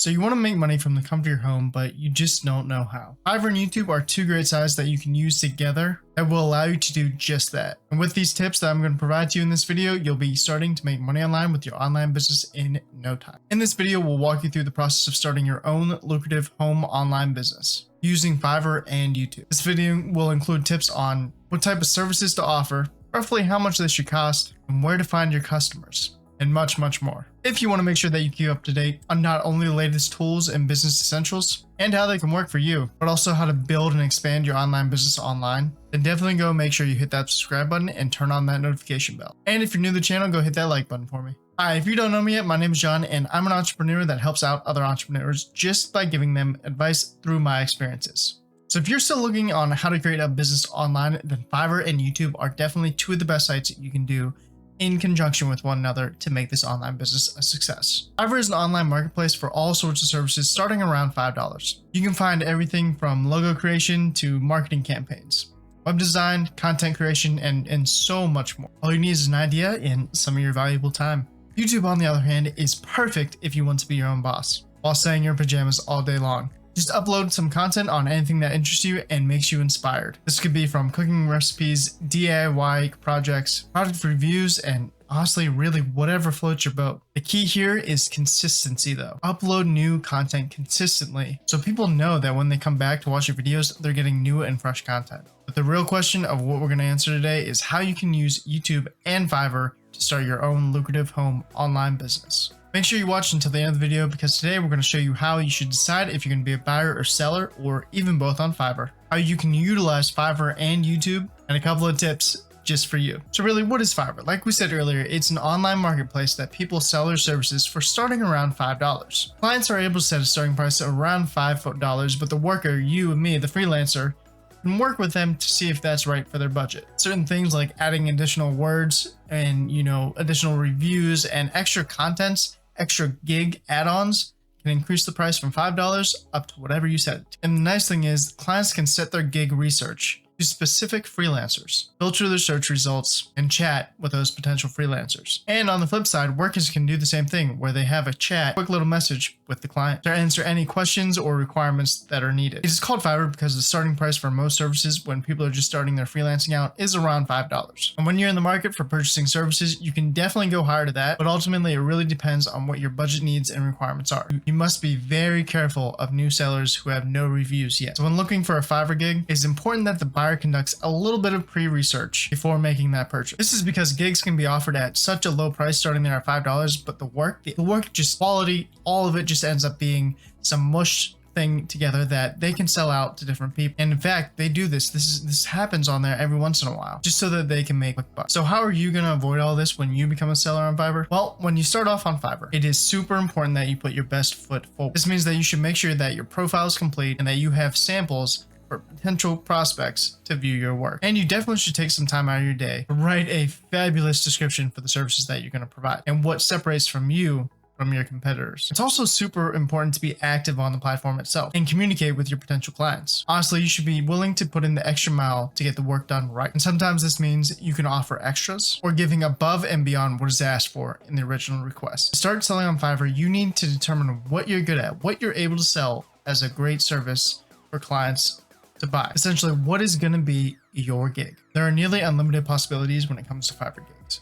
So you want to make money from the comfort of your home, but you just don't know how. Fiverr and YouTube are two great sites that you can use together that will allow you to do just that. And with these tips that I'm going to provide to you in this video, you'll be starting to make money online with your online business in no time. In this video, we'll walk you through the process of starting your own lucrative home online business using Fiverr and YouTube. This video will include tips on what type of services to offer, roughly how much they should cost, and where to find your customers, and much, much more. If you want to make sure that you keep up to date on not only the latest tools and business essentials and how they can work for you, but also how to build and expand your online business online, then definitely go make sure you hit that subscribe button and turn on that notification bell. And if you're new to the channel, go hit that like button for me. Hi, if you don't know me yet, my name is John, and I'm an entrepreneur that helps out other entrepreneurs just by giving them advice through my experiences. So if you're still looking on how to create a business online, then Fiverr and YouTube are definitely two of the best sites that you can do in conjunction with one another to make this online business a success. Fiverr is an online marketplace for all sorts of services starting around $5. You can find everything from logo creation to marketing campaigns, web design, content creation, and so much more. All you need is an idea and some of your valuable time. YouTube, on the other hand, is perfect if you want to be your own boss while staying in your pajamas all day long. Just upload some content on anything that interests you and makes you inspired. This could be from cooking recipes, DIY projects, product reviews, and honestly, really whatever floats your boat. The key here is consistency though. Upload new content consistently so people know that when they come back to watch your videos, they're getting new and fresh content. But the real question of what we're going to answer today is how you can use YouTube and Fiverr to start your own lucrative home online business. Make sure you watch until the end of the video because today we're going to show you how you should decide if you're going to be a buyer or seller or even both on Fiverr, how you can utilize Fiverr and YouTube, and a couple of tips just for you. So really, what is Fiverr? Like we said earlier, it's an online marketplace that people sell their services for starting around $5. Clients are able to set a starting price of around $5, but the worker, you and me, the freelancer, can work with them to see if that's right for their budget. Certain things like adding additional words and, additional reviews and extra contents, extra gig add-ons can increase the price from $5 up to whatever you set it to. And the nice thing is clients can set their gig research to specific freelancers, filter their search results, and chat with those potential freelancers. And on the flip side, workers can do the same thing where they have a chat, quick little message with the client to answer any questions or requirements that are needed. It is called Fiverr because the starting price for most services when people are just starting their freelancing out is around $5. And when you're in the market for purchasing services, you can definitely go higher to that, but ultimately it really depends on what your budget needs and requirements are. You must be very careful of new sellers who have no reviews yet. So when looking for a Fiverr gig, it's important that the buyer conducts a little bit of pre-research before making that purchase. This is because gigs can be offered at such a low price starting there at $5, but the work just quality, all of it just ends up being some mush thing together that they can sell out to different people. And in fact, they do this. This happens on there every once in a while, just so that they can make quick bucks. So how are you going to avoid all this when you become a seller on Fiverr? Well, when you start off on Fiverr, it is super important that you put your best foot forward. This means that you should make sure that your profile is complete and that you have samples for potential prospects to view your work. And you definitely should take some time out of your day to write a fabulous description for the services that you're going to provide and what separates from you from your competitors. It's also super important to be active on the platform itself and communicate with your potential clients. Honestly, you should be willing to put in the extra mile to get the work done right. And sometimes this means you can offer extras or giving above and beyond what is asked for in the original request. To start selling on Fiverr, you need to determine what you're good at, what you're able to sell as a great service for clients to buy. Essentially, what is going to be your gig? There are nearly unlimited possibilities when it comes to Fiverr gigs.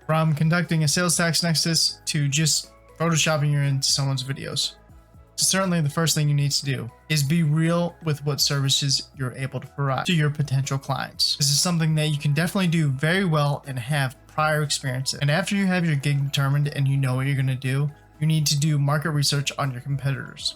From conducting a sales tax nexus to just photoshopping you into someone's videos. So certainly the first thing you need to do is be real with what services you're able to provide to your potential clients. This is something that you can definitely do very well and have prior experience in. And after you have your gig determined and you know what you're going to do, you need to do market research on your competitors.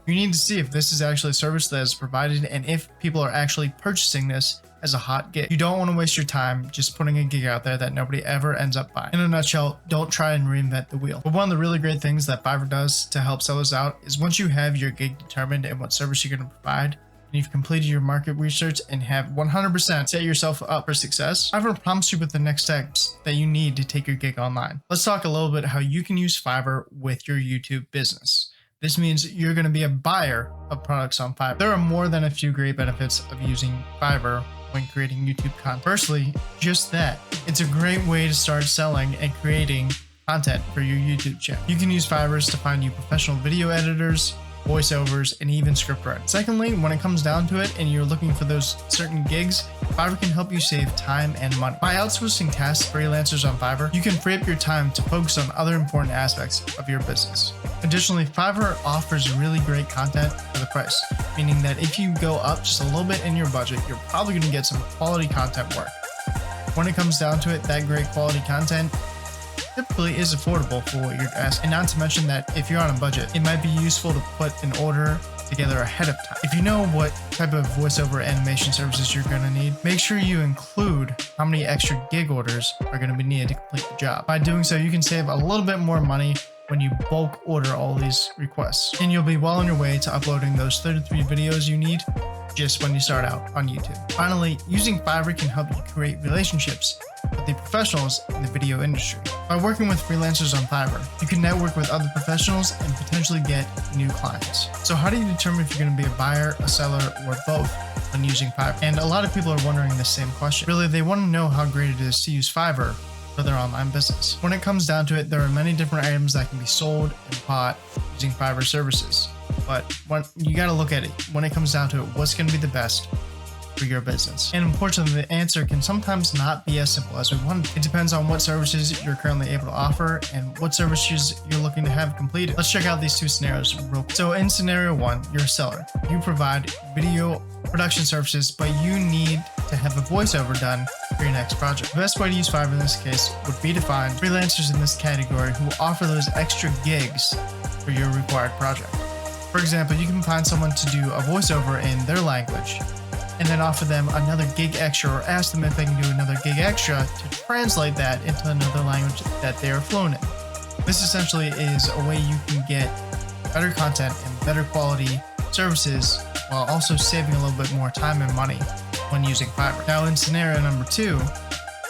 You need to see if this is actually a service that is provided and if people are actually purchasing this as a hot gig. You don't want to waste your time just putting a gig out there that nobody ever ends up buying. In a nutshell, don't try and reinvent the wheel. But one of the really great things that Fiverr does to help sellers out is once you have your gig determined and what service you're going to provide, and you've completed your market research and have 100% set yourself up for success, Fiverr prompts you with the next steps that you need to take your gig online. Let's talk a little bit how you can use Fiverr with your YouTube business. This means you're going to be a buyer of products on Fiverr. There are more than a few great benefits of using Fiverr when creating YouTube content. Firstly, just that. It's a great way to start selling and creating content for your YouTube channel. You can use Fiverr to find you professional video editors, voiceovers, and even scriptwriting. Secondly, when it comes down to it and you're looking for those certain gigs, Fiverr can help you save time and money. By outsourcing tasks to freelancers on Fiverr, you can free up your time to focus on other important aspects of your business. Additionally, Fiverr offers really great content for the price, meaning that if you go up just a little bit in your budget, you're probably going to get some quality content work. When it comes down to it, that great quality content typically is affordable for what you're asking. And not to mention that if you're on a budget, it might be useful to put an order together ahead of time. If you know what type of voiceover animation services you're going to need, make sure you include how many extra gig orders are going to be needed to complete the job. By doing so, you can save a little bit more money when you bulk order all these requests, and you'll be well on your way to uploading those 33 videos you need just when you start out on YouTube. Finally, using Fiverr can help you create relationships with the professionals in the video industry. By working with freelancers on Fiverr, you can network with other professionals and potentially get new clients. So how do you determine if you're going to be a buyer, a seller, or both when using Fiverr? And a lot of people are wondering the same question. Really, they want to know how great it is to use Fiverr for their online business. When it comes down to it, there are many different items that can be sold and bought using Fiverr services. But you got to look at it. When it comes down to it, what's going to be the best for your business? And unfortunately, the answer can sometimes not be as simple as we want. It depends on what services you're currently able to offer and what services you're looking to have completed. Let's check out these two scenarios real quick. So in scenario one, you're a seller. You provide video production services, but you need to have a voiceover done for your next project. The best way to use Fiverr in this case would be to find freelancers in this category who offer those extra gigs for your required project. For example, you can find someone to do a voiceover in their language and then offer them another gig extra, or ask them if they can do another gig extra to translate that into another language that they are fluent in. This essentially is a way you can get better content and better quality services while also saving a little bit more time and money when using Fiverr. Now in scenario number two,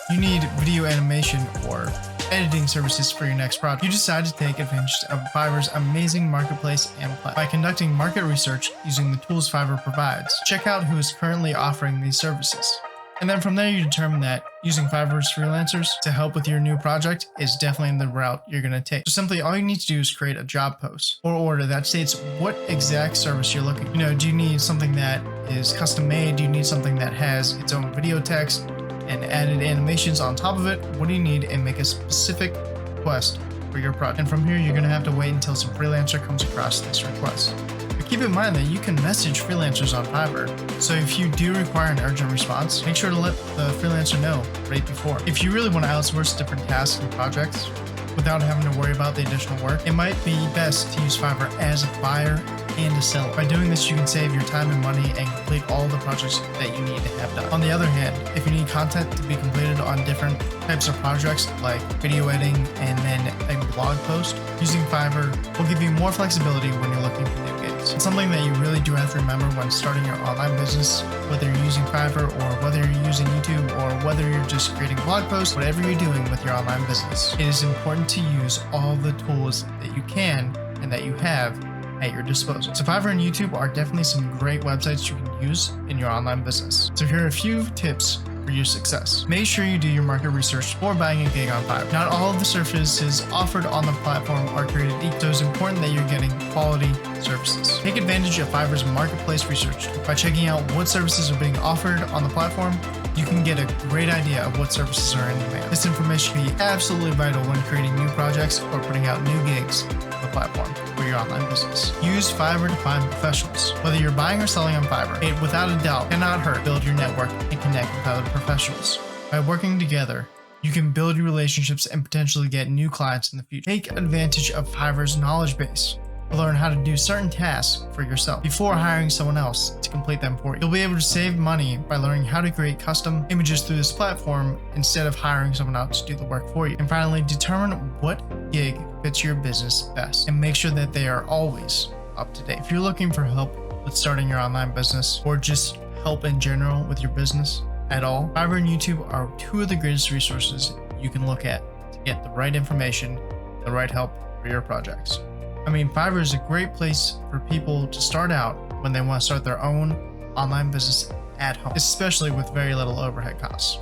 you need video animation or editing services for your next project. You decide to take advantage of Fiverr's amazing marketplace and platform. By conducting market research using the tools Fiverr provides, check out who is currently offering these services. And then from there, you determine that using Fiverr's freelancers to help with your new project is definitely the route you're going to take. So simply all you need to do is create a job post or order that states what exact service you're looking for. Do you need something that is custom made? Do you need something that has its own video text and added animations on top of it? What do you need? And make a specific request for your project. And from here, you're going to have to wait until some freelancer comes across this request. But keep in mind that you can message freelancers on Fiverr. So if you do require an urgent response, make sure to let the freelancer know right before. If you really want to outsource different tasks and projects without having to worry about the additional work, it might be best to use Fiverr as a buyer and a seller. By doing this, you can save your time and money and complete all the projects that you need to have done. On the other hand, if you need content to be completed on different types of projects like video editing and then a blog post, using Fiverr will give you more flexibility when you're looking for new gigs. It's something that you really do have to remember when starting your online business, whether you're using Fiverr or whether you're using YouTube or whether you're just creating blog posts, whatever you're doing with your online business. It is important to use all the tools that you can and that you have at your disposal. So Fiverr and YouTube are definitely some great websites you can use in your online business. So here are a few tips for your success. Make sure you do your market research before buying a gig on Fiverr. Not all of the services offered on the platform are created equal, so it's important that you're getting quality services. Take advantage of Fiverr's marketplace research. By checking out what services are being offered on the platform, you can get a great idea of what services are in demand. This information can be absolutely vital when creating new projects or putting out new gigs on the platform for your online business. Use Fiverr to find professionals. Whether you're buying or selling on Fiverr, it without a doubt cannot hurt build your network and connect with other professionals. By working together, you can build your relationships and potentially get new clients in the future. Take advantage of Fiverr's knowledge base. Learn how to do certain tasks for yourself before hiring someone else to complete them for you. You'll be able to save money by learning how to create custom images through this platform instead of hiring someone else to do the work for you. And finally, determine what gig fits your business best and make sure that they are always up to date. If you're looking for help with starting your online business or just help in general with your business at all, Fiverr and YouTube are two of the greatest resources you can look at to get the right information, the right help for your projects. Fiverr is a great place for people to start out when they want to start their own online business at home, especially with very little overhead costs.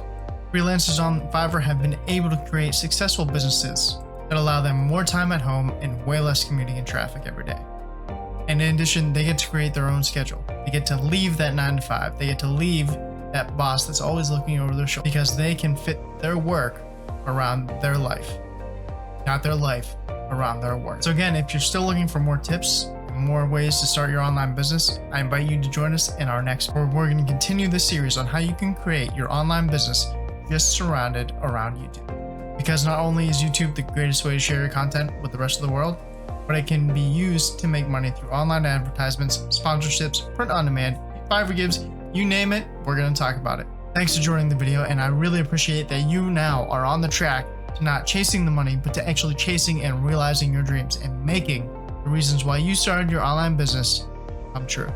Freelancers on Fiverr have been able to create successful businesses that allow them more time at home and way less commuting and traffic every day. And in addition, they get to create their own schedule. They get to leave that 9 to 5. They get to leave that boss that's always looking over their shoulder because they can fit their work around their life, not their life around their work. So again, if you're still looking for more tips and more ways to start your online business, I invite you to join us in our next, where we're going to continue this series on how you can create your online business just surrounded around YouTube. Because not only is YouTube the greatest way to share your content with the rest of the world, but it can be used to make money through online advertisements, sponsorships, print on demand, Fiverr gives, you name it, we're going to talk about it. Thanks for joining the video, and I really appreciate that you now are on the track to not chasing the money, but to actually chasing and realizing your dreams and making the reasons why you started your online business come true.